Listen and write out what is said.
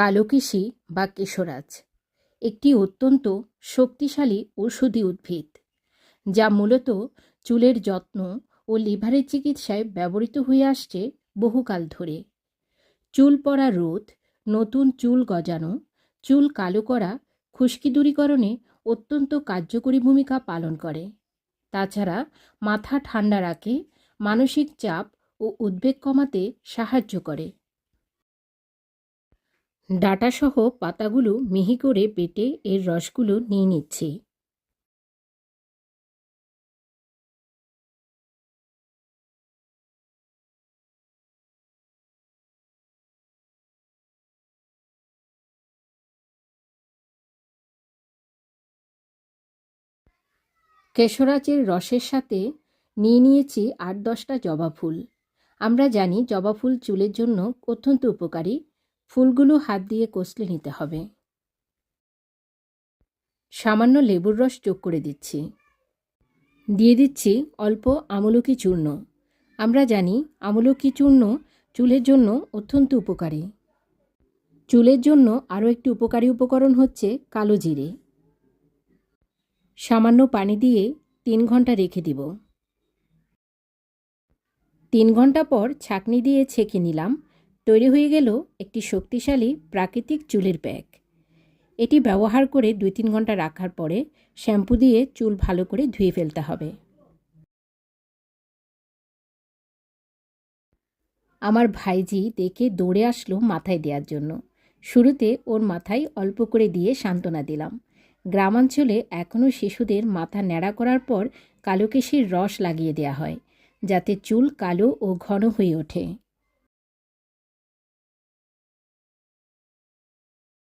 কালোকেশী বা কেশরাজ একটি অত্যন্ত শক্তিশালী ঔষধি উদ্ভিদ, যা মূলত চুলের যত্ন ও লিভারের চিকিৎসায় ব্যবহৃত হয়ে আসছে বহুকাল ধরে। চুল পড়া রোধ, নতুন চুল গজানো, চুল কালো করা, খুশকি দূরীকরণে অত্যন্ত কার্যকরী ভূমিকা পালন করে। তাছাড়া মাথা ঠান্ডা রাখে, মানসিক চাপ ও উদ্বেগ কমাতে সাহায্য করে। ডাঁটাসহ পাতাগুলো মিহি করে বেটে এর রসগুলো নিয়ে নিচ্ছি। কেশরাজের রসের সাথে নিয়ে নিয়েছি 8-10টা জবা ফুল। আমরা জানি জবা ফুল চুলের জন্য অত্যন্ত উপকারী। ফুলগুলো হাত দিয়ে কষলে নিতে হবে। সামান্য লেবুর রস যোগ করে দিচ্ছি। দিয়ে দিচ্ছি অল্প আমলকি চূর্ণ। আমরা জানি আমলকি চূর্ণ চুলের জন্য অত্যন্ত উপকারী। চুলের জন্য আরও একটি উপকারী উপকরণ হচ্ছে কালো জিরে। সামান্য পানি দিয়ে 3 ঘন্টা রেখে দিব। 3 ঘন্টা পর ছাঁকনি দিয়ে ছেঁকে নিলাম। তৈরি হয়ে গেল একটি শক্তিশালী প্রাকৃতিক চুলের প্যাক। এটি ব্যবহার করে 2-3 ঘন্টা রাখার পরে শ্যাম্পু দিয়ে চুল ভালো করে ধুয়ে ফেলতে হবে। আমার ভাইজি দেখে দৌড়ে আসলো মাথায় দেওয়ার জন্য। শুরুতে ওর মাথায় অল্প করে দিয়ে সান্ত্বনা দিলাম। গ্রামাঞ্চলে এখনও শিশুদের মাথা ন্যাড়া করার পর কালোকেশীর রস লাগিয়ে দেওয়া হয়, যাতে চুল কালো ও ঘন হয়ে ওঠে।